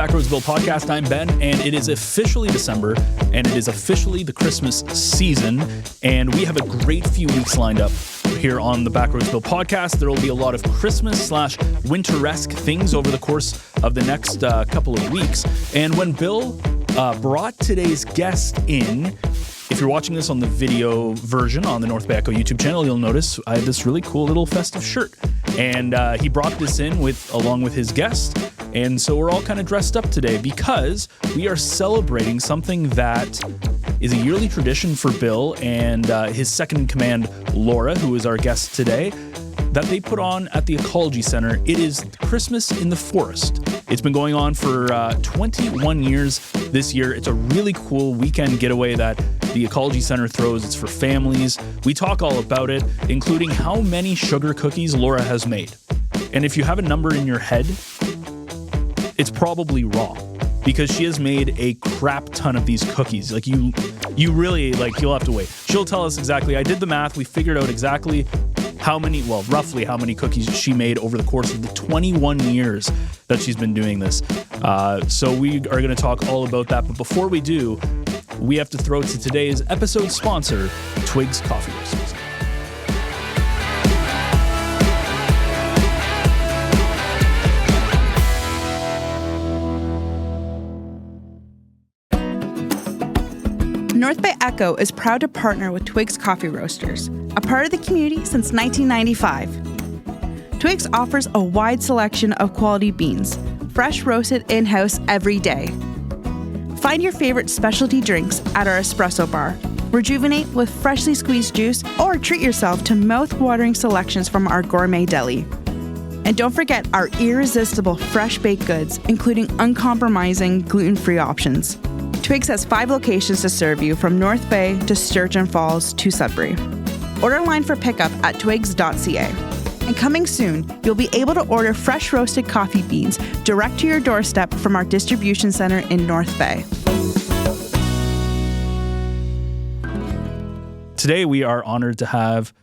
Backroads Bill podcast. I'm Ben, and it is officially December, and it is officially the Christmas season, and we have a great few weeks lined up here on the Backroads Bill podcast. There will be a lot of Christmas/winter-esque things over the course of the next couple of weeks. And when Bill brought today's guest in, if you're watching this on the video version on the North Bay Echo YouTube channel, you'll notice I have this really cool little festive shirt. And he brought this in along with his guest. And so we're all kind of dressed up today because we are celebrating something that is a yearly tradition for Bill and his second-in-command, Laura, who is our guest today, that they put on at the Ecology Centre. It is Christmas in the Forest. It's been going on for 21 years this year. It's a really cool weekend getaway that the Ecology Centre throws. It's for families. We talk all about it, including how many sugar cookies Laura has made. And if you have a number in your head, it's probably wrong, because she has made a crap ton of these cookies. Like you really, you'll have to wait. She'll tell us exactly. I did the math. We figured out exactly roughly how many cookies she made over the course of the 21 years that she's been doing this. So we are going to talk all about that. But before we do, we have to throw to today's episode sponsor, Twigs Coffee Roasters. North Bay Echo is proud to partner with Twigs Coffee Roasters, a part of the community since 1995. Twigs offers a wide selection of quality beans, fresh roasted in-house every day. Find your favorite specialty drinks at our espresso bar, rejuvenate with freshly squeezed juice, or treat yourself to mouth-watering selections from our gourmet deli. And don't forget our irresistible fresh baked goods, including uncompromising gluten-free options. Twigs has 5 locations to serve you, from North Bay to Sargent Falls to Sudbury. Order online for pickup at twigs.ca. And coming soon, you'll be able to order fresh roasted coffee beans direct to your doorstep from our distribution center in North Bay. Today we are honored to have,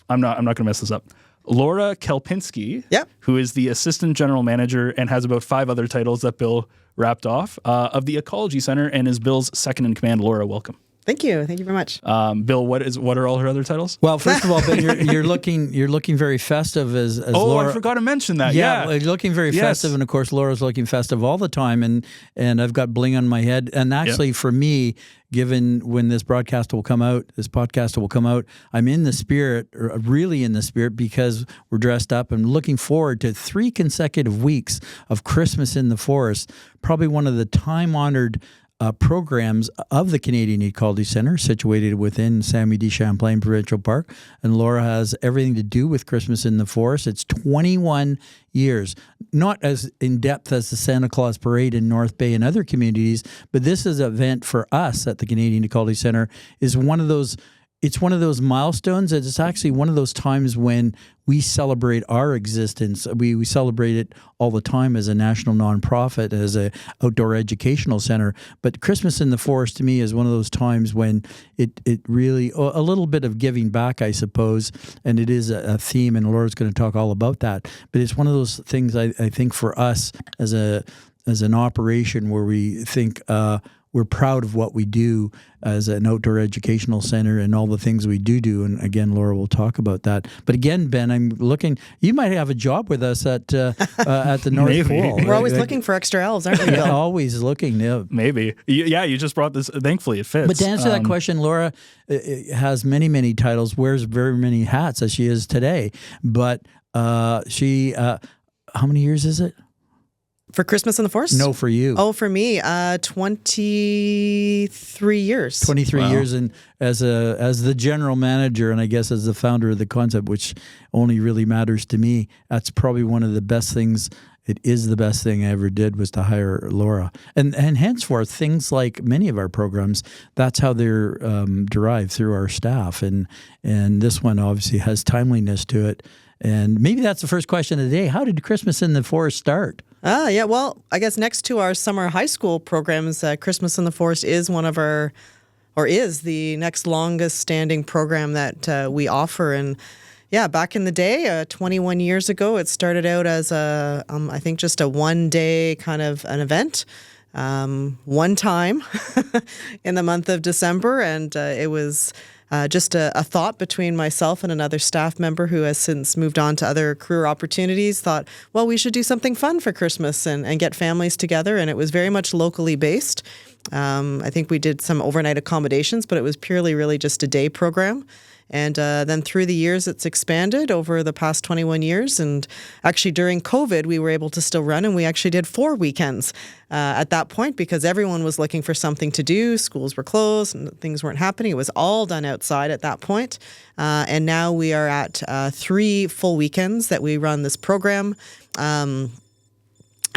I'm not going to mess this up, Laura Kielpinski, who is the Assistant General Manager and has about 5 other titles that Bill wrapped off, of the Ecology Centre, and is Bill's second-in-command. Laura, welcome. Thank you. Thank you very much. Bill, what are all her other titles? Well, first of all, Ben, you're looking very festive as Laura. I forgot to mention that. Yeah, you're looking very festive, and of course, Laura's looking festive all the time, and I've got bling on my head. And actually, for me, given when this podcast will come out, I'm in the spirit, really in the spirit, because we're dressed up and looking forward to 3 consecutive weeks of Christmas in the Forest. Probably one of the time-honored programs of the Canadian Ecology Centre, situated within Sammy de Champlain Provincial Park. And Laura has everything to do with Christmas in the Forest. It's 21 years, not as in-depth as the Santa Claus Parade in North Bay and other communities, but this is an event for us at the Canadian Ecology Centre. It's one of those milestones. It's actually one of those times when we celebrate our existence. We celebrate it all the time as a national nonprofit, as a outdoor educational center. But Christmas in the Forest to me is one of those times when it really, a little bit of giving back, I suppose, and it is a theme, and Laura's going to talk all about that. But it's one of those things I think for us as an operation where we think we're proud of what we do as an outdoor educational center and all the things we do. And again, Laura will talk about that. But again, Ben, I'm looking, you might have a job with us at the North Pole. We're always looking for extra elves, aren't we? Yeah, always looking. Yeah. Maybe. Yeah, you just brought this. Thankfully, it fits. But to answer that question, Laura has many, many titles, wears very many hats as she is today. But she, how many years is it? For Christmas in the Forest? No, for you. Oh, for me, 23 years. 23 years, and as the general manager, and I guess as the founder of the concept, which only really matters to me, that's probably one of the best things. It is the best thing I ever did, was to hire Laura. And henceforth, things like many of our programs, that's how they're derived, through our staff. And this one obviously has timeliness to it. And maybe that's the first question of the day. How did Christmas in the Forest start? Yeah, well, I guess next to our summer high school programs, Christmas in the Forest is is the next longest standing program that we offer. And Yeah, back in the day, 21 years ago, it started out as I think just a one-day kind of an event, one time in the month of December, and it was just a thought between myself and another staff member who has since moved on to other career opportunities. Thought, well, we should do something fun for Christmas and get families together, and it was very much locally based. I think we did some overnight accommodations, but it was purely really just a day program. And then through the years, it's expanded over the past 21 years. And actually during COVID, we were able to still run, and we actually did 4 weekends at that point because everyone was looking for something to do. Schools were closed and things weren't happening. It was all done outside at that point. And now we are at 3 full weekends that we run this program.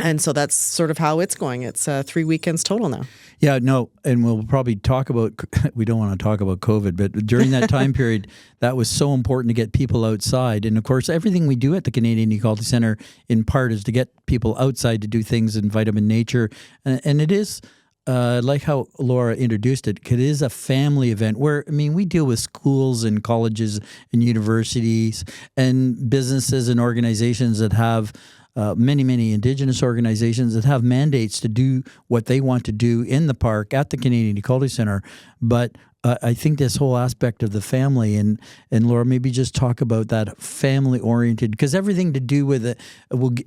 And so that's sort of how it's going. It's 3 weekends total now. Yeah, no, and we'll probably talk about, we don't want to talk about COVID, but during that time period, that was so important to get people outside. And of course, everything we do at the Canadian Ecology Centre in part is to get people outside to do things, invite them in nature. And it is, like how Laura introduced it, it is a family event where, I mean, we deal with schools and colleges and universities and businesses and organizations that have many Indigenous organizations that have mandates to do what they want to do in the park at the Canadian Ecology Centre. But I think this whole aspect of the family, and Laura, maybe just talk about that family-oriented, because everything to do with it,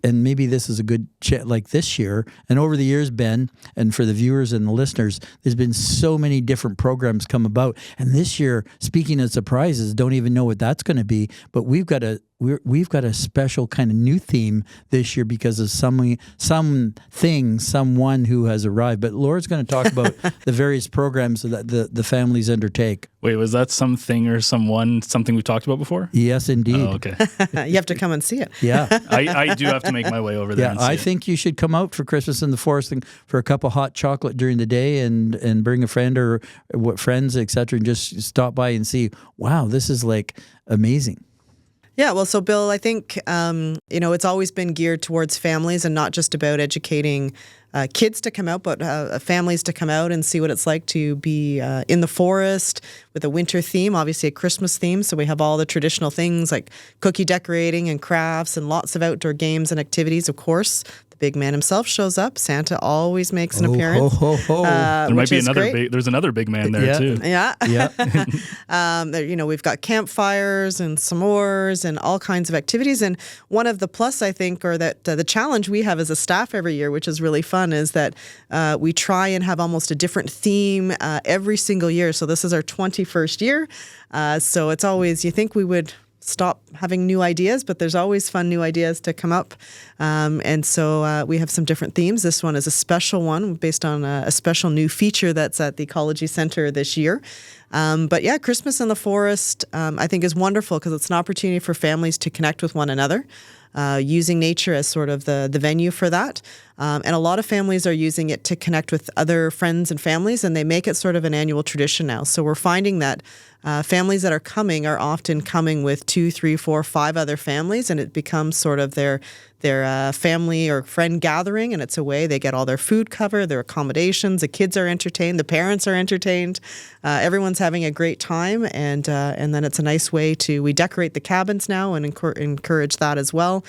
and maybe this is a good like this year, and over the years, Ben, and for the viewers and the listeners, there's been so many different programs come about. And this year, speaking of surprises, don't even know what that's going to be, but we've got a special kind of new theme this year because of someone who has arrived. But Laura's going to talk about the various programs that the families undertake. Wait, was that something or something we talked about before? Yes, indeed. Oh, okay. You have to come and see it. Yeah. I do have to make my way over there. Yeah, and see I it. think you should come out for Christmas in the Forest and for a cup of hot chocolate during the day and bring a friend or friends, etc., and just stop by and see, wow, this is like amazing. Yeah, well, so Bill, I think, it's always been geared towards families and not just about educating kids to come out, but families to come out and see what it's like to be in the forest with a winter theme, obviously a Christmas theme. So we have all the traditional things like cookie decorating and crafts and lots of outdoor games and activities, of course. The big man himself shows up. Santa always makes an appearance. Ho, ho, ho. There might be another there's another big man there too. Yeah. Yeah. We've got campfires and s'mores and all kinds of activities. And one of the plus, I think, or that the challenge we have as a staff every year, which is really fun, is that we try and have almost a different theme every single year. So this is our 21st year. So it's always, you think we would stop having new ideas, but there's always fun new ideas to come up. And so we have some different themes. This one is a special one based on a special new feature that's at the Ecology Centre this year. But yeah, Christmas in the Forest, I think is wonderful because it's an opportunity for families to connect with one another. Using nature as sort of the venue for that. And a lot of families are using it to connect with other friends and families, and they make it sort of an annual tradition now. So we're finding that families that are coming are often coming with 2, 3, 4, 5 other families, and it becomes sort of their family or friend gathering, and it's a way they get all their food covered, their accommodations, the kids are entertained, the parents are entertained, everyone's having a great time, and then it's a nice way we decorate the cabins now and encourage that as well.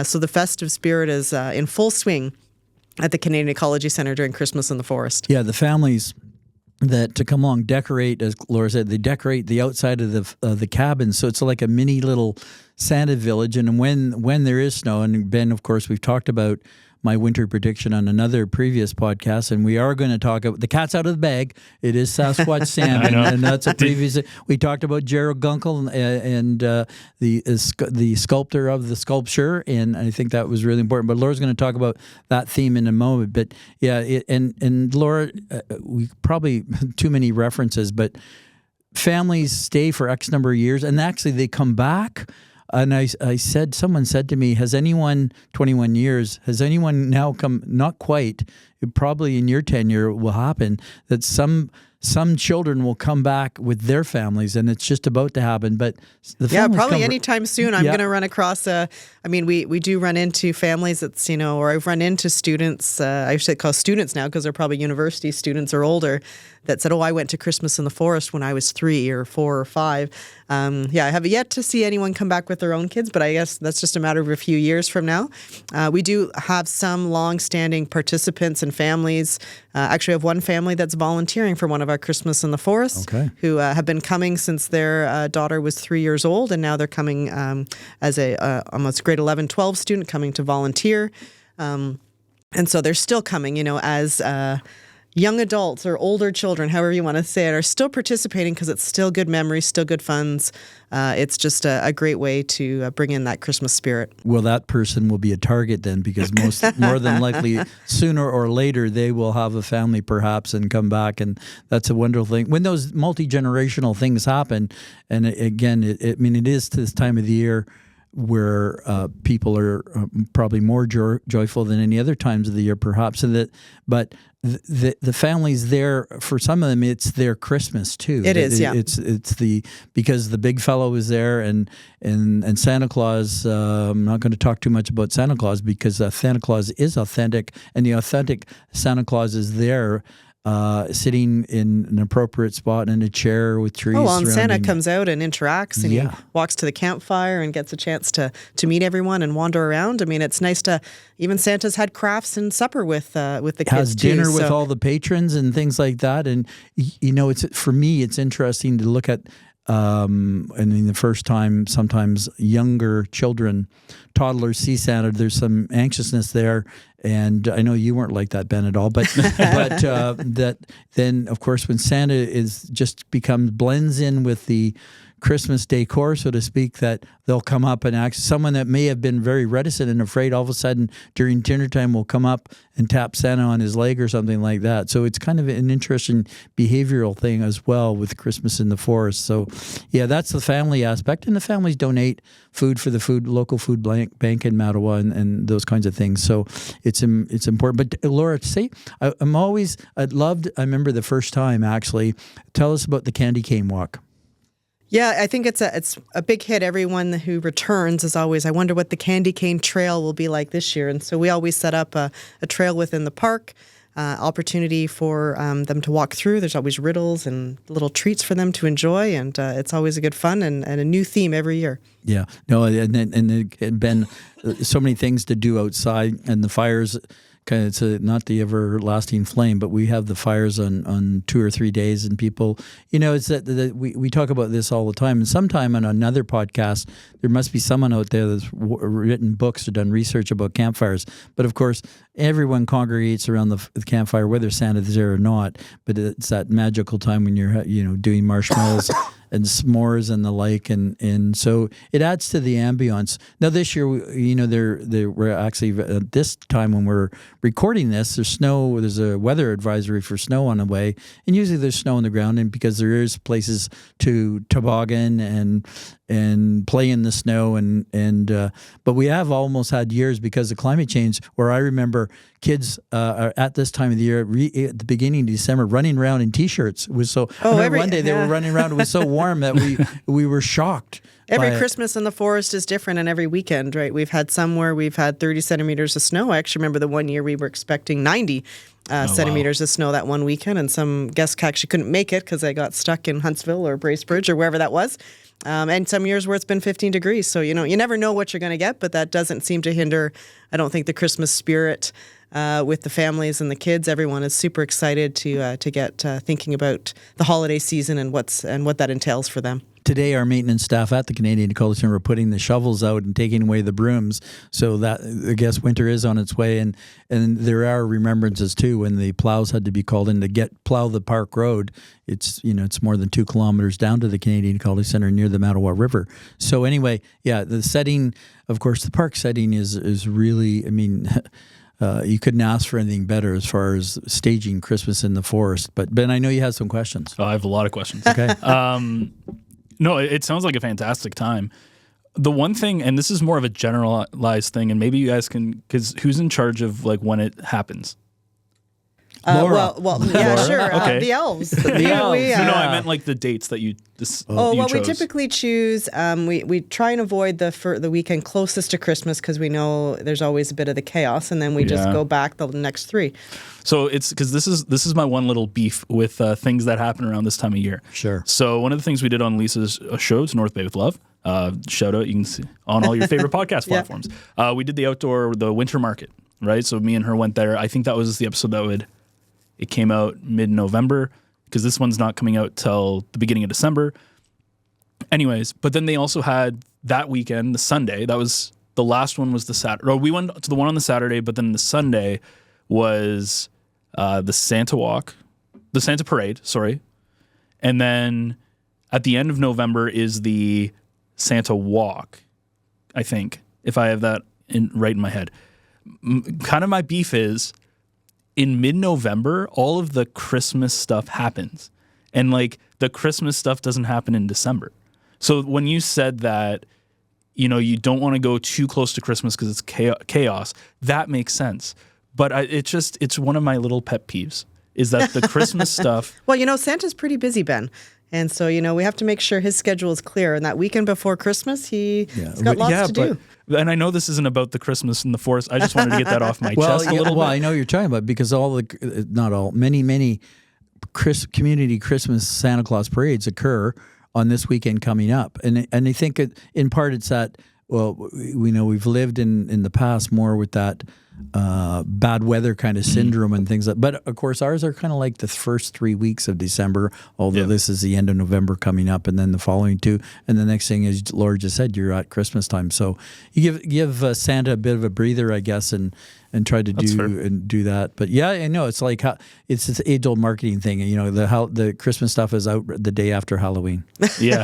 So the festive spirit is in full swing at the Canadian Ecology Centre during Christmas in the Forest. Yeah, the families that to come along decorate, as Laura said, they decorate the outside of the cabin, so it's like a mini little Santa village. And when there is snow, and Ben, of course, we've talked about my winter prediction on another previous podcast, and we are going to talk about the cat's out of the bag. It is Sasquatch Sam, and that's a previous. We talked about Gerald Gunkel and the sculptor of the sculpture, and I think that was really important. But Laura's going to talk about that theme in a moment. But yeah, and Laura, we probably too many references, but families stay for X number of years, and actually they come back. And someone said to me, has anyone, 21 years, has anyone now come, not quite, probably in your tenure will happen, that some children will come back with their families, and it's just about to happen. But probably anytime soon. I'm going to run across we do run into families that's, or I've run into students, I should call students now because they're probably university students or older, that said, "Oh, I went to Christmas in the forest when I was 3 or 4 or 5." I have yet to see anyone come back with their own kids, but I guess that's just a matter of a few years from now. We do have some long-standing participants and families. Actually, we have one family that's volunteering for one of our Christmas in the Forest, who have been coming since their daughter was 3 years old, and now they're coming as a almost grade 11, 12 student coming to volunteer. And so they're still coming, as young adults or older children, however you want to say it, are still participating because it's still good memories, still good funds. It's just a great way to bring in that Christmas spirit. Well, that person will be a target then, because more than likely, sooner or later, they will have a family perhaps and come back, and that's a wonderful thing. When those multi-generational things happen, and again, it is to this time of the year where people are probably more joyful than any other times of the year, perhaps. But the families there, for some of them, it's their Christmas too. It is, yeah. It's because the big fellow is there, and Santa Claus. I'm not going to talk too much about Santa Claus because Santa Claus is authentic, and the authentic Santa Claus is there. Sitting in an appropriate spot in a chair with trees. And Santa comes out and interacts, and he walks to the campfire and gets a chance to meet everyone and wander around. I mean, it's nice to, even Santa's had crafts and supper with the kids has dinner with all the patrons and things like that. And for me, it's interesting to look at. And in the first time, sometimes younger children, toddlers see Santa. There's some anxiousness there, and I know you weren't like that, Ben, at all. But that then, of course, when Santa blends in with the Christmas decor, so to speak, that they'll come up and act. Someone that may have been very reticent and afraid, all of a sudden during dinner time will come up and tap Santa on his leg or something like that. So it's kind of an interesting behavioral thing as well with Christmas in the Forest. So yeah, that's the family aspect, and the families donate food for the local food bank in Mattawa and those kinds of things. So it's important. But Laura, I remember the first time actually. Tell us about the Candy Cane Walk. Yeah, I think it's a big hit. Everyone who returns is always, I wonder what the Candy Cane Trail will be like this year. And so we always set up a trail within the park, opportunity for them to walk through. There's always riddles and little treats for them to enjoy, and it's always a good fun and a new theme every year. Yeah, no, and Ben, so many things to do outside, and the fires. It's not the everlasting flame, but we have the fires on 2 or 3 days, and people, it's that we talk about this all the time. And sometime on another podcast, there must be someone out there that's written books or done research about campfires. But of course, everyone congregates around the campfire, whether Santa's there or not. But it's that magical time when you're, doing marshmallows and s'mores and the like, and so it adds to the ambiance. Now this year, we're actually at this time when we're recording this, there's snow. There's a weather advisory for snow on the way, and usually there's snow on the ground, and because there is places to toboggan and play in the snow, but we have almost had years because of climate change where I remember kids are at this time of the year at the beginning of December running around in t-shirts. It was so. One day they were running around. It was so warm that we were shocked. Every Christmas in the forest is different, and every weekend, right? We've had some where we've had 30 centimeters of snow. I actually remember the one year we were expecting 90 centimeters of snow that one weekend, and some guests actually couldn't make it because they got stuck in Huntsville or Bracebridge or wherever that was. And some years where it's been 15 degrees. So, you never know what you're going to get, but that doesn't seem to hinder, I don't think, the Christmas spirit with the families and the kids. Everyone is super excited to get thinking about the holiday season and what that entails for them. Today, our maintenance staff at the Canadian Ecology Centre were putting the shovels out and taking away the brooms, so that I guess winter is on its way. And there are remembrances too when the plows had to be called in to plow the park road. It's it's more than 2 kilometers down to the Canadian Ecology Centre near the Mattawa River. So anyway, yeah, the setting, of course, the park setting is really, you couldn't ask for anything better as far as staging Christmas in the forest. But Ben, I know you have some questions. Oh, I have a lot of questions. Okay. No, it sounds like a fantastic time. The one thing, and this is more of a generalized thing, and maybe you guys can, because who's in charge of when it happens? Laura. Yeah, Laura? sure. Okay. The elves. The elves. No, I meant like the dates that you chose. We typically choose. We try and avoid the weekend closest to Christmas because we know there's always a bit of the chaos, and then we just go back the next 3. So it's because this is my one little beef with things that happen around this time of year. Sure. So one of the things we did on Lisa's show, it's North Bay with Love. Shout out, you can see on all your favorite podcast platforms. We did the winter market, right? So me and her went there. I think that was the episode it came out mid-November because this one's not coming out till the beginning of December. Anyways, but then they also had that weekend, the Sunday. That was the last one was the Saturday. Or we went to the one on the Saturday, but then the Sunday was the Santa Parade, sorry. And then at the end of November is the Santa Walk, I think, if I have that right in my head. Kind of my beef is in mid-November, all of the Christmas stuff happens. And like the Christmas stuff doesn't happen in December. So when you said that, you don't want to go too close to Christmas because it's chaos, that makes sense. But it's one of my little pet peeves is that the Christmas stuff. Well, Santa's pretty busy, Ben. And so, we have to make sure his schedule is clear. And that weekend before Christmas, he's got lots to do. And I know this isn't about the Christmas in the forest. I just wanted to get that off my chest a little bit. Well, I know you're talking about because many community Christmas Santa Claus parades occur on this weekend coming up. And I think in part it's that, we know we've lived in the past more with that bad weather kind of syndrome and things but of course ours are kind of like the first 3 weeks of December, although this is the end of November coming up and then the following 2, and the next thing is Laura just said you're at Christmas time, so you give Santa a bit of a breather, I guess, and try to do that. But yeah, I know it's like it's this age-old marketing thing. The Christmas stuff is out the day after Halloween. Yeah.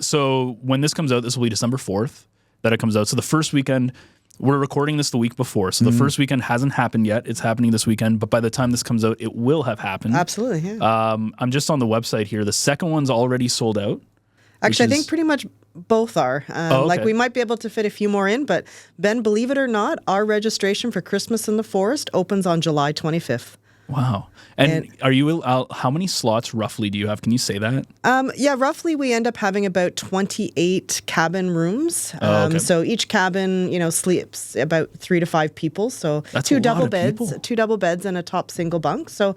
So when this comes out, this will be December 4th that it comes out. So the first weekend. We're recording this the week before, so the first weekend hasn't happened yet. It's happening this weekend, but by the time this comes out, it will have happened. Absolutely, yeah. I'm just on the website here. The second one's already sold out. Actually, I think pretty much both are. Okay. Like we might be able to fit a few more in, but Ben, believe it or not, our registration for Christmas in the Forest opens on July 25th. Wow. And are you? How many slots roughly do you have? Can you say that? Roughly we end up having about 28 cabin rooms. So each cabin, sleeps about 3 to 5 people. So that's two a double lot of beds, people. 2 double beds and a top single bunk. So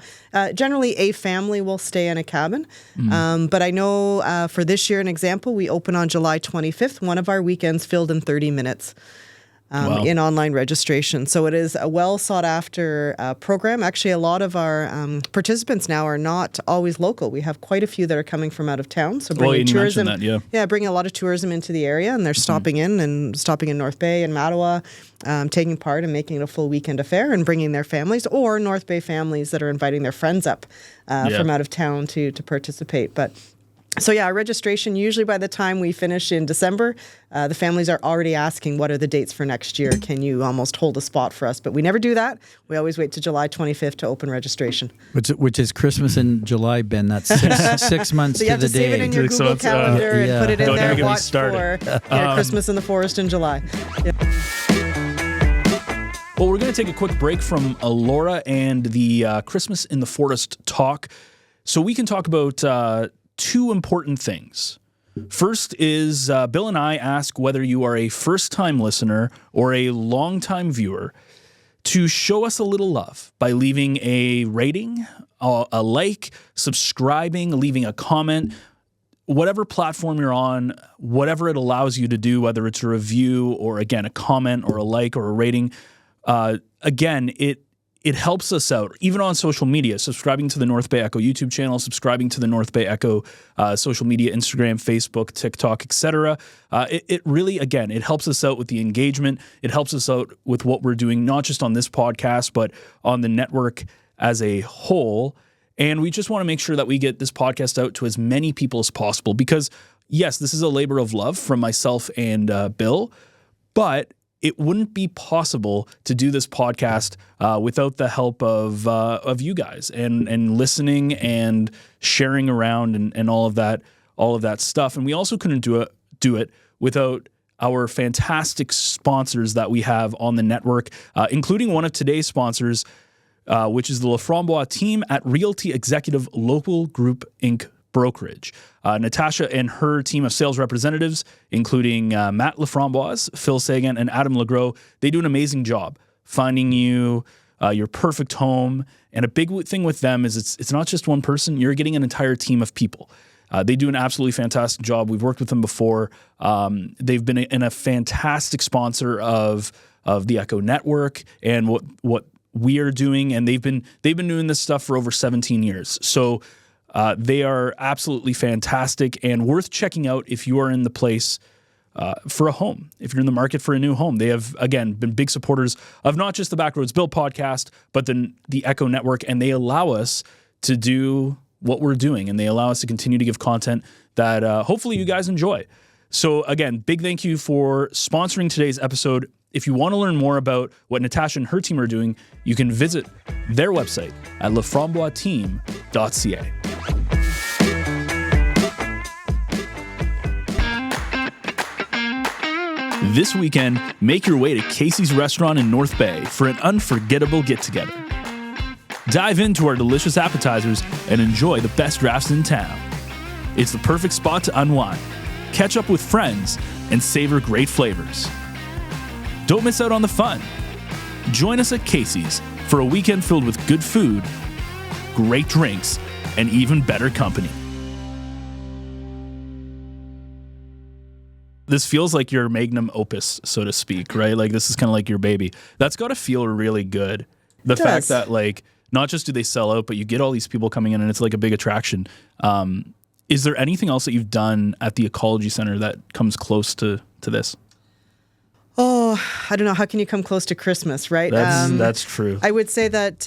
generally a family will stay in a cabin. But I know for this year, an example, we open on July 25th. One of our weekends filled in 30 minutes. In online registration. So it is a well sought after program. Actually, a lot of our participants now are not always local. We have quite a few that are coming from out of town. So bringing tourism, bringing a lot of tourism into the area, and they're stopping in North Bay and Mattawa, taking part and making it a full weekend affair and bringing their families, or North Bay families that are inviting their friends up from out of town to participate. But so our registration, usually by the time we finish in December, the families are already asking, what are the dates for next year? Can you almost hold a spot for us? But we never do that. We always wait to July 25th to open registration. Which is Christmas in July, Ben. That's 6 months so you to have the to day. save it in your Google Calendar and put it in there. Watch for Christmas in the Forest in July. Yeah. Well, we're going to take a quick break from Laura and the Christmas in the Forest talk so we can talk about 2 important things. First is Bill and I ask whether you are a first-time listener or a long-time viewer to show us a little love by leaving a rating, a like, subscribing, leaving a comment, whatever platform you're on, whatever it allows you to do, whether it's a review or, again, a comment or a like or a rating. Again, it helps us out, even on social media, subscribing to the North Bay Echo YouTube channel, subscribing to the North Bay Echo social media, Instagram, Facebook, TikTok, etc. It really, again, it helps us out with the engagement. It helps us out with what we're doing, not just on this podcast, but on the network as a whole. And we just want to make sure that we get this podcast out to as many people as possible because, yes, this is a labor of love from myself and Bill, but it wouldn't be possible to do this podcast without the help of you guys and listening and sharing around and all of that stuff. And we also couldn't do it without our fantastic sponsors that we have on the network, including one of today's sponsors, which is the Laframboise team at Realty Executive Local Group Inc. Brokerage. Natasha and her team of sales representatives, including Matt Laframboise, Phil Sagan, and Adam Legros, they do an amazing job finding you your perfect home. And a big thing with them is it's not just one person. You're getting an entire team of people. They do an absolutely fantastic job. We've worked with them before. They've been a fantastic sponsor of the Echo Network and what we are doing. And they've been doing this stuff for over 17 years. So they are absolutely fantastic and worth checking out if you are in the place for a home, if you're in the market for a new home. They have, again, been big supporters of not just the Backroads Build podcast, but the Echo Network, and they allow us to do what we're doing, and they allow us to continue to give content that hopefully you guys enjoy. So again, big thank you for sponsoring today's episode. If you want to learn more about what Natasha and her team are doing, you can visit their website at laframboisteam.ca. This weekend, make your way to Casey's Restaurant in North Bay for an unforgettable get-together. Dive into our delicious appetizers and enjoy the best drafts in town. It's the perfect spot to unwind, catch up with friends, and savor great flavors. Don't miss out on the fun. Join us at Casey's for a weekend filled with good food, great drinks, and even better company. This feels like your magnum opus, so to speak, right? Like this is kind of like your baby. That's got to feel really good. The fact that like not just do they sell out, but you get all these people coming in and it's like a big attraction. Is there anything else that you've done at the Ecology Centre that comes close to this? Oh, I don't know. How can you come close to Christmas, right? That's true. I would say that,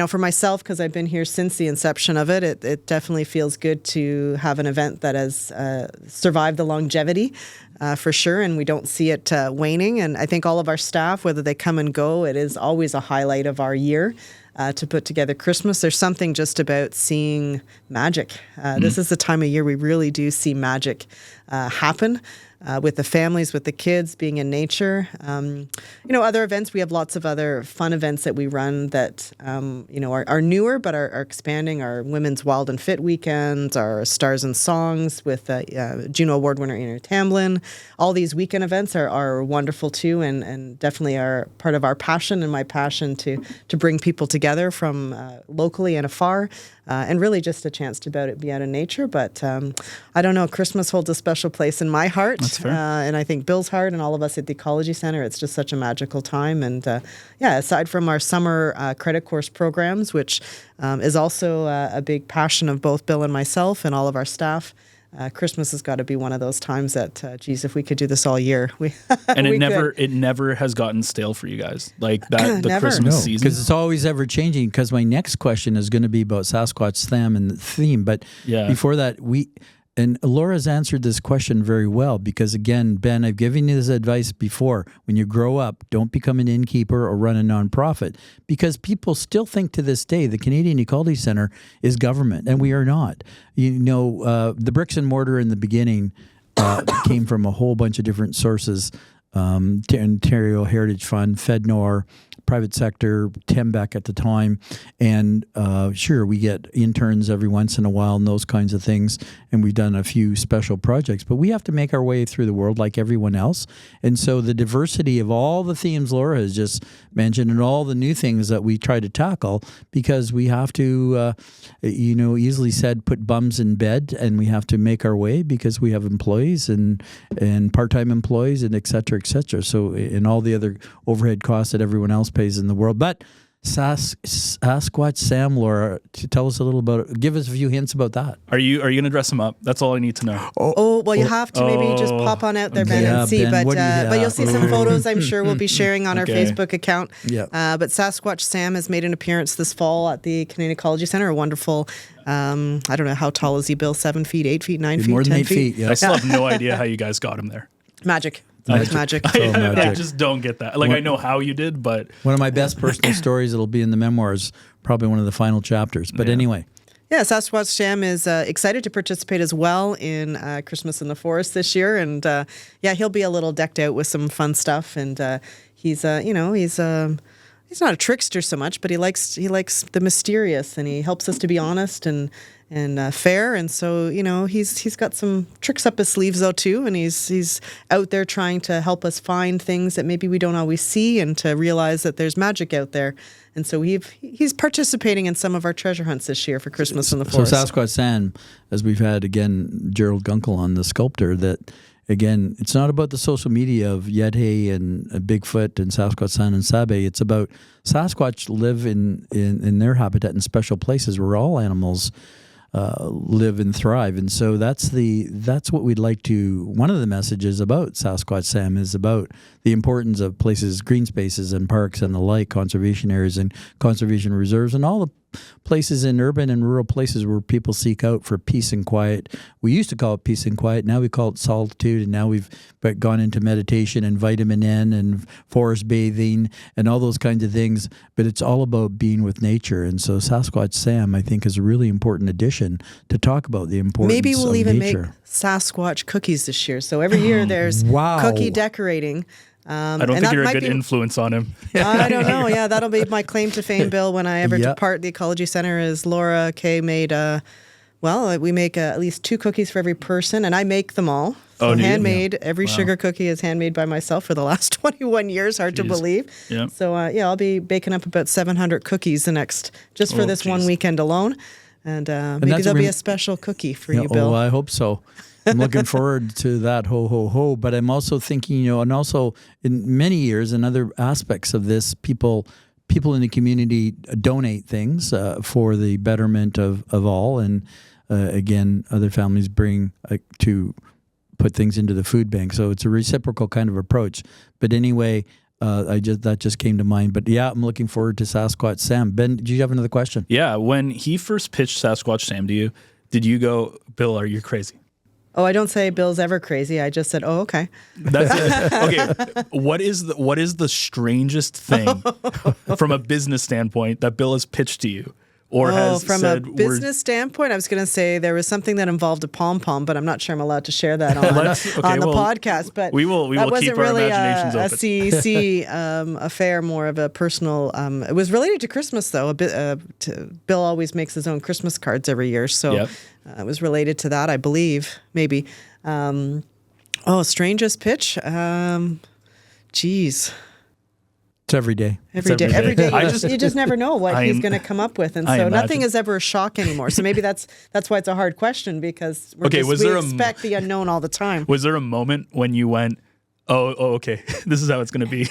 for myself, because I've been here since the inception of it, it definitely feels good to have an event that has survived the longevity, for sure, and we don't see it waning. And I think all of our staff, whether they come and go, it is always a highlight of our year to put together Christmas. There's something just about seeing magic. This is the time of year we really do see magic happen. With the families, with the kids, being in nature. Other events, we have lots of other fun events that we run that, are newer but are expanding. Our Women's Wild and Fit weekends, our Stars and Songs with Juno Award winner Ian Tamblyn. All these weekend events are wonderful too, and definitely are part of our passion and my passion to bring people together from locally and afar. And really just a chance to be out in nature. But I don't know, Christmas holds a special place in my heart. That's fair. And I think Bill's heart and all of us at the Ecology Centre, it's just such a magical time. And aside from our summer credit course programs, which is also a big passion of both Bill and myself and all of our staff, Christmas has got to be one of those times that, if we could do this all year, it never has gotten stale for you guys, like that. The Never. Christmas season, because it's always ever changing. Because my next question is going to be about Sasquatch Sam and the theme, but before that, and Laura's answered this question very well, because again, Ben, I've given you this advice before. When you grow up, don't become an innkeeper or run a nonprofit, because people still think to this day the Canadian Ecology Centre is government, and we are not. The bricks and mortar in the beginning came from a whole bunch of different sources. Ontario Heritage Fund, FedNor, private sector, Tembec at the time. And sure, we get interns every once in a while and those kinds of things. And we've done a few special projects, but we have to make our way through the world like everyone else. And so the diversity of all the themes Laura has just mentioned and all the new things that we try to tackle, because we have to, easily said, put bums in bed, and we have to make our way because we have employees and part-time employees and et cetera, et cetera. So, and all the other overhead costs that everyone else pays in the world. But Sasquatch Sam, Laura, to tell us a little about it. Give us a few hints about that. Are you going to dress him up? That's all I need to know. You have to maybe just pop on out there, Ben, and see. Ben, but you'll see some photos I'm sure we'll be sharing on our Okay. Facebook account. Yeah. But Sasquatch Sam has made an appearance this fall at the Canadian Ecology Centre. A wonderful, I don't know, how tall is he, Bill? 7 feet, 8 feet, 9 feet, More than 10 8 feet. Yeah. I still have no idea how you guys got him there. Magic. It's magic. I just don't get that. Like, I know how you did, but One of my best personal stories, it'll be in the memoirs, probably one of the final chapters. But anyway. Yeah, Sasquatch Sam is excited to participate as well in Christmas in the Forest this year. And he'll be a little decked out with some fun stuff. And he's he's not a trickster so much, but he likes the mysterious, and he helps us to be honest and fair. And so, he's got some tricks up his sleeves though too, and he's out there trying to help us find things that maybe we don't always see, and to realize that there's magic out there. And so he's participating in some of our treasure hunts this year for Christmas in the forest. So Sasquatch Sam, as we've had again Gerald Gunkel on, the sculptor, that again, it's not about the social media of Yeti and Bigfoot and Sasquatch San and Sabe. It's about Sasquatch live in their habitat in special places where all animals live and thrive. And so that's what we'd like to, one of the messages about Sasquatch Sam is about the importance of places, green spaces and parks and the like, conservation areas and conservation reserves, and all the places in urban and rural places where people seek out for peace and quiet. We used to call it peace and quiet. Now we call it solitude. And now we've gone into meditation and vitamin N and forest bathing and all those kinds of things. But it's all about being with nature. And so Sasquatch Sam, I think, is a really important addition to talk about the importance of nature. Maybe we'll even make Sasquatch cookies this year. So every year there's cookie decorating. I don't think you're a good influence on him. I don't know. Yeah, that'll be my claim to fame, Bill, when I ever depart the Ecology Centre, is Laura K made, we make at least 2 cookies for every person, and I make them all. So handmade. Every sugar cookie is handmade by myself for the last 21 years. Hard to believe. Yep. So, I'll be baking up about 700 cookies just for this one weekend alone. And maybe there'll be a special cookie for you, Bill. Oh, I hope so. I'm looking forward to that, ho, ho, ho. But I'm also thinking, and also in many years and other aspects of this, people in the community donate things for the betterment of all. And again, other families bring to put things into the food bank. So it's a reciprocal kind of approach. But anyway, that just came to mind. But yeah, I'm looking forward to Sasquatch Sam. Ben, do you have another question? Yeah. When he first pitched Sasquatch Sam to you, did you go, Bill, are you crazy? Oh, I don't say Bill's ever crazy. I just said, oh, okay. That's it. Okay. What is the strangest thing from a business standpoint that Bill has pitched to you? Or has from said a business standpoint, I was going to say there was something that involved a pom-pom, but I'm not sure I'm allowed to share that on the podcast. But we will keep our imaginations open. A CEC affair, more of a personal. It was related to Christmas, though. Bill always makes his own Christmas cards every year, so it was related to that, I believe. Maybe. Strangest pitch. Geez. It's every day. Every day. You just never know what he's going to come up with, and so nothing is ever a shock anymore. So maybe that's why it's a hard question, because we expect the unknown all the time. Was there a moment when you went, "Oh, okay, this is how it's going to be"?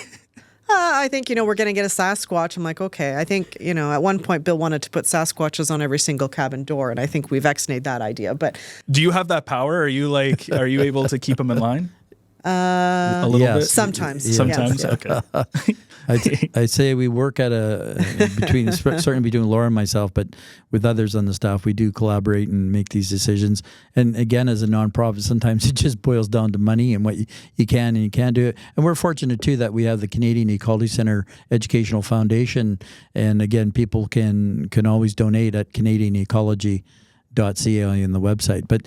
I think we're going to get a Sasquatch. I'm like, okay. I think at one point Bill wanted to put Sasquatches on every single cabin door, and I think we've ex-nayed that idea. But do you have that power? Are you able to keep them in line? A little bit. Sometimes. Yes. Okay. I'd say we work at certainly between Laura and myself, but with others on the staff, we do collaborate and make these decisions. And again, as a nonprofit, sometimes it just boils down to money and what you can and you can't do it. And we're fortunate too that we have the Canadian Ecology Centre Educational Foundation, and again, people can always donate at Canadian Ecology.ca on the website. But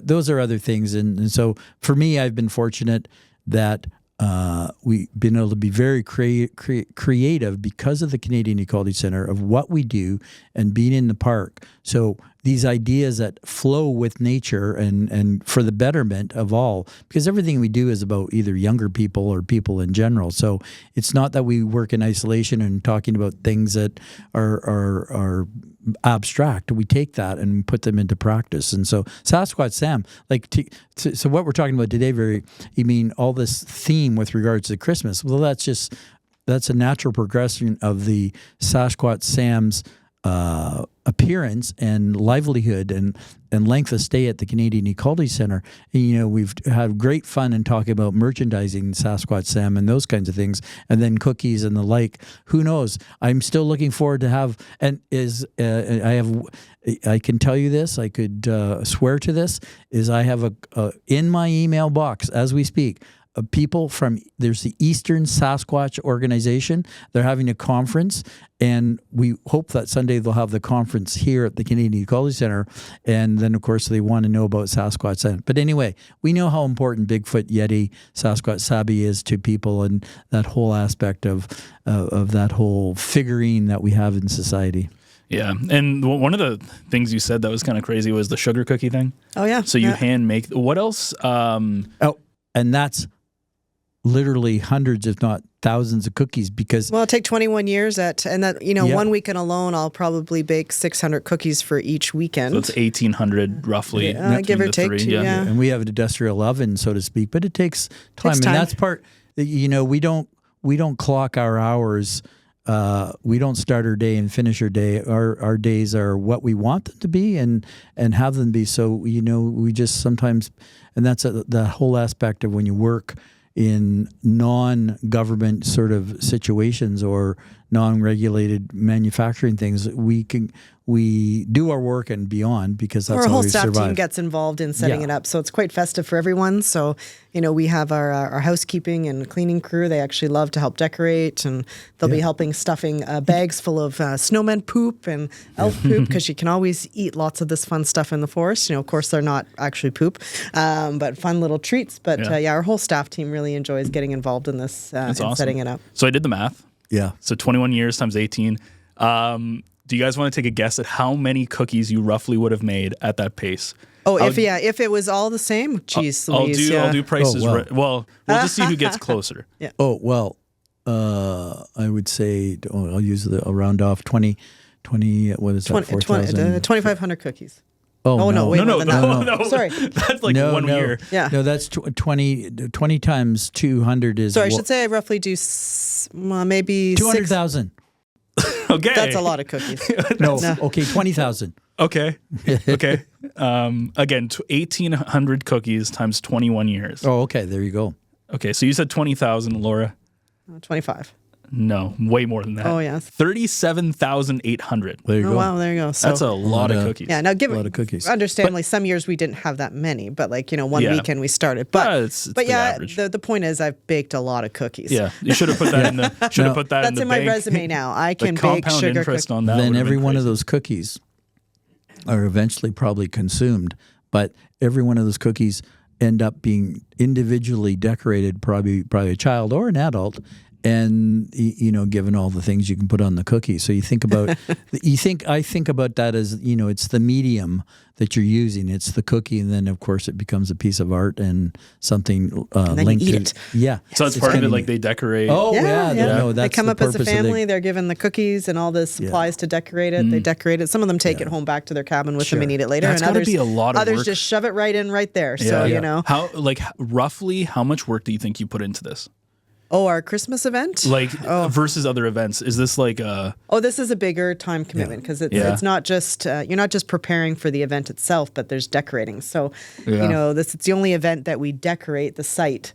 those are other things. And so for me, I've been fortunate that we've been able to be very creative because of the Canadian Ecology Centre of what we do and being in the park. So these ideas that flow with nature and for the betterment of all, because everything we do is about either younger people or people in general. So it's not that we work in isolation and talking about things that are abstract. We take that and put them into practice. And so Sasquatch Sam, so what we're talking about today, you mean all this theme with regards to Christmas? Well, that's a natural progression of the Sasquatch Sam's appearance and livelihood and length of stay at the Canadian Ecology Centre. And, we've had great fun in talking about merchandising Sasquatch Sam and those kinds of things, and then cookies and the like. Who knows? I'm still looking forward to have, I can tell you this, I could swear to this, is I have in my email box as we speak, people from, there's the Eastern Sasquatch Organization. They're having a conference, and we hope that Sunday they'll have the conference here at the Canadian Ecology Centre. And then, of course, they want to know about Sasquatch. But anyway, we know how important Bigfoot, Yeti, Sasquatch, Sabi is to people, and that whole aspect of that whole figurine that we have in society. Yeah, and one of the things you said that was kind of crazy was the sugar cookie thing. Oh, yeah. So you hand make, what else? And that's literally hundreds, if not thousands of cookies, because... Well, it'll take 21 years and that, Yeah. 1 weekend alone, I'll probably bake 600 cookies for each weekend. So it's 1,800 roughly. Give or take 2, yeah. And we have an industrial oven, so to speak, but it takes time. Takes time. And that's part, we don't clock our hours. We don't start our day and finish our day. Our days are what we want them to be and have them be. So, we just sometimes, and that's the whole aspect of when you work in non-government sort of situations or non-regulated manufacturing things, we do our work and beyond, because that's our how whole we staff survive. team gets involved in setting it up. So it's quite festive for everyone. So, we have our housekeeping and cleaning crew. They actually love to help decorate, and they'll be helping stuffing bags full of snowman poop and elf poop, because you can always eat lots of this fun stuff in the forest. Of course, they're not actually poop, but fun little treats. But our whole staff team really enjoys getting involved in this and awesome. setting it up. So I did the math. Yeah. So 21 years times 18. Do you guys want to take a guess at how many cookies you roughly would have made at that pace? Oh, if it was all the same, geez, Louise, I'll do prices. Oh, wow. Right. Well, we'll just see who gets closer. Yeah. Oh, well, I would say, I'll round off 20, what is that, 4,000? 2,500 cookies. Oh, no, way more than that. No. Sorry. That's like 1 year. Yeah. No, that's 20 times 200 is... So I should say I roughly do maybe 200,000. Okay. That's a lot of cookies. No, okay, 20,000. Okay. Again, 1,800 cookies times 21 years. Oh, okay, there you go. Okay, so you said 20,000, Laura. 25. No, way more than that. Oh, yeah. 37,800. There you go. Oh, wow, there you go. So, That's a lot of cookies. yeah, now A lot of cookies. understandably, some years we didn't have that many, but one weekend we started. But it's but the yeah, average. the point is I've baked a lot of cookies. Yeah, you should have put that in the. Should have put that That's in the in my bank. resume now. I The can bake compound sugar interest cookies. on that. Then would have every been one of crazy. those cookies are eventually probably consumed, but every one of those cookies end up being individually decorated, probably a child or an adult, and given all the things you can put on the cookie. So you think about I think about that as it's the medium that you're using, it's the cookie, and then of course it becomes a piece of art and something then linked you eat to it. Yeah. So that's part of it. Like they decorate. Oh Yeah. no, They that's come the up as a purpose of the- family. They're given the cookies and all the supplies to decorate it. They decorate it. Some of them take it home back to their cabin with them and eat it later. That's and gotta others, be a lot of others work. just shove it right in right there. So, How roughly how much work do you think you put into this? Oh, our Christmas event? Versus other events, is this like a... Oh, this is a bigger time commitment because it's not just you're not just preparing for the event itself, but there's decorating. So, it's the only event that we decorate the site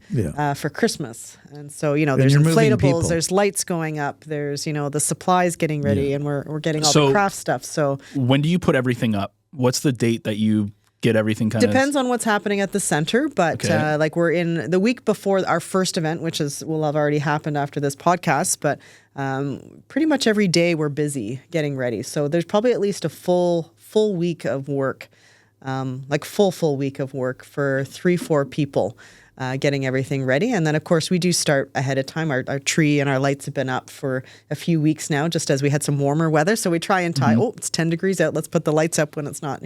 for Christmas. And so, there's you're moving inflatables, people. there's lights going up, there's the supplies getting ready, and we're getting all So- the craft stuff. So When do you put everything up? What's the date that you get everything kind of... depends on what's happening at the center, but Okay. we're in the week before our first event, which will have already happened after this podcast, but pretty much every day we're busy getting ready. So there's probably at least a full week of work, full week of work for 3-4 people. Getting everything ready. And then, of course, we do start ahead of time. Our tree and our lights have been up for a few weeks now, just as we had some warmer weather. So we try and tie, it's 10 degrees out. Let's put the lights up when it's not,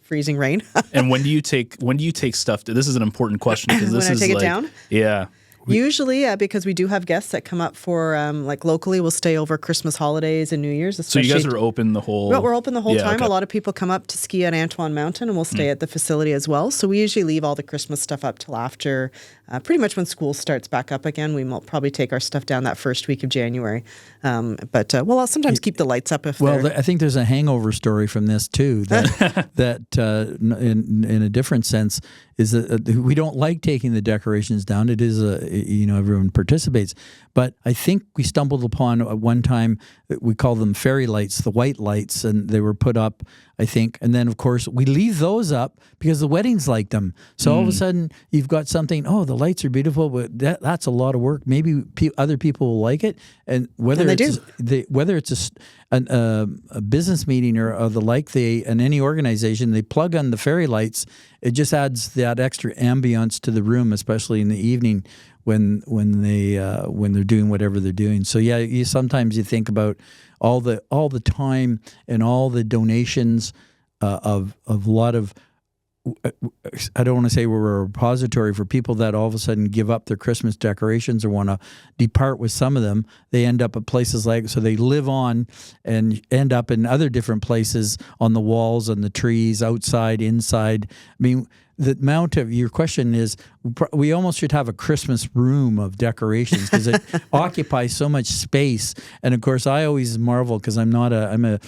freezing rain. And when do you take stuff? This is an important question because this When I is take it like... down? Yeah. Usually, because we do have guests that come up for, locally, we'll stay over Christmas holidays and New Year's. So you guys are open the whole... Well, we're open the whole time. okay. A lot of people come up to ski at Antoine Mountain, and we'll stay at the facility as well. So we usually leave all the Christmas stuff up till after, pretty much when school starts back up again. We will probably take our stuff down that first week of January. But I'll sometimes keep the lights up if they're... I think there's a hangover story from this too. That in a different sense that we don't like taking the decorations down. It is everyone participates, but I think we stumbled upon at one time, we call them fairy lights, the white lights, and they were put up, I think, and then of course we leave those up because the weddings like them. So all of a sudden you've got something. Oh, the lights are beautiful, but that's a lot of work. Maybe other people will like it, and whether it's a business meeting or the like, in any organization, they plug on the fairy lights. It just adds that extra ambiance to the room, especially in the evening when they're doing whatever they're doing. So yeah, sometimes you think about all the time and all the donations of a lot of. I don't want to say we're a repository for people that all of a sudden give up their Christmas decorations or want to depart with some of them. They end up at places so they live on and end up in other different places on the walls, on the trees, outside, inside. I mean, the amount of your question is, we almost should have a Christmas room of decorations because it occupies so much space. And of course, I always marvel because I'm a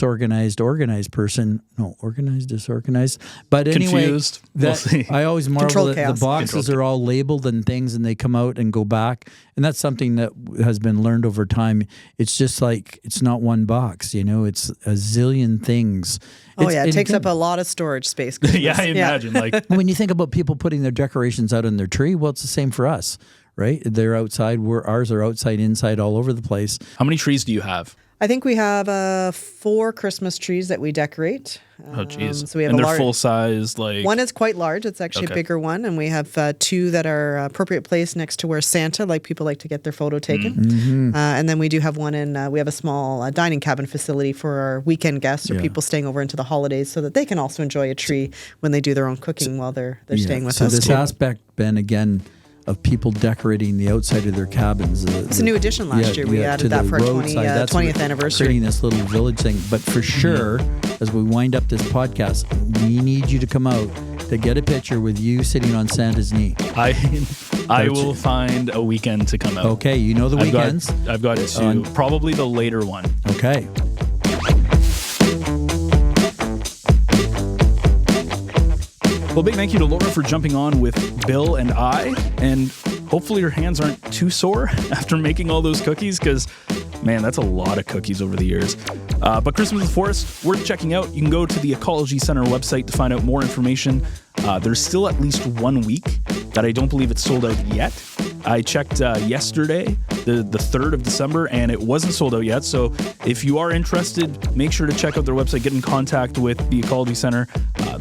organized person. No, organized, disorganized. But anyway, confused. We'll see. I always marvel that the boxes are all labeled and things, and they come out and go back. And that's something that has been learned over time. It's just like, it's not one box, it's a zillion things. It takes up a lot of storage space. Yeah, I imagine. Like when you think about people putting their decorations out on their tree, well, it's the same for us, right? They're outside. Ours are outside, inside, all over the place. How many trees do you have? I think we have 4 Christmas trees that we decorate. Oh, geez. So we have and they're full size, like... One is quite large. It's actually a bigger one. And we have 2 that are appropriate place next to where Santa, like people like to get their photo taken. Mm-hmm. And then we do have one we have a small dining cabin facility for our weekend guests or people staying over into the holidays so that they can also enjoy a tree when they do their own cooking while they're staying with us. So this aspect, Ben, again, of people decorating the outside of their cabins. It's a new addition last year. We added that for our 20th anniversary. Creating this little village thing. But for sure, as we wind up this podcast, we need you to come out to get a picture with you sitting on Santa's knee. I will find a weekend to come out. Okay, the weekends. I've got 2, probably the later one. Okay. Well, big thank you to Laura for jumping on with Bill and I, and hopefully your hands aren't too sore after making all those cookies, because, man, that's a lot of cookies over the years. But Christmas in the Forest, worth checking out. You can go to the Ecology Centre website to find out more information. There's still at least 1 week that I don't believe it's sold out yet. I checked yesterday, the 3rd of December, and it wasn't sold out yet. So if you are interested, make sure to check out their website, get in contact with the Ecology Centre.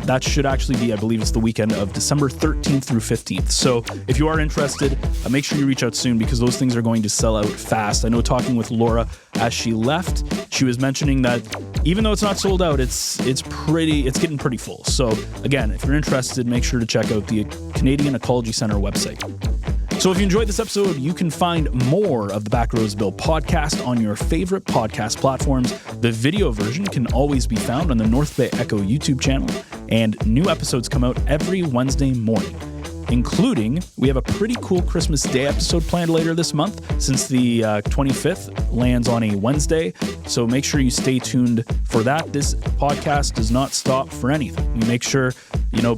That should actually be, I believe it's the weekend of December 13th through 15th. So if you are interested, make sure you reach out soon because those things are going to sell out fast. I know talking with Laura as she left, she was mentioning that even though it's not sold out, it's getting pretty full. So again, if you're interested, make sure to check out the Canadian Ecology Centre website. So if you enjoyed this episode, you can find more of the Backroads Bill podcast on your favorite podcast platforms. The video version can always be found on the North Bay Echo YouTube channel, and new episodes come out every Wednesday morning, including we have a pretty cool Christmas Day episode planned later this month since the 25th lands on a Wednesday. So make sure you stay tuned for that. This podcast does not stop for anything. We make sure,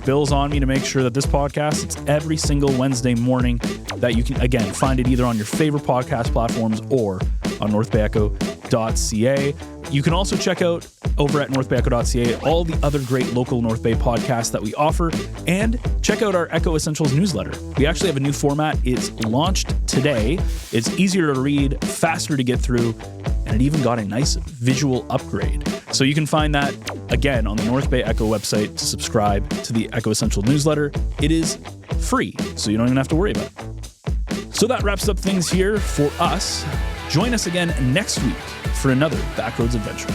Bill's on me to make sure that this podcast, it's every single Wednesday morning that you can, again, find it either on your favorite podcast platforms or on NorthBayEcho.ca. You can also check out over at NorthBayEcho.ca all the other great local North Bay podcasts that we offer, and check out our Echo Essentials newsletter. We actually have a new format. It's launched today. It's easier to read, faster to get through, and it even got a nice visual upgrade. So you can find that, again, on the North Bay Echo website to subscribe to the Echo Essential newsletter. It is free, so you don't even have to worry about it. So that wraps up things here for us. Join us again next week for another Backroads adventure.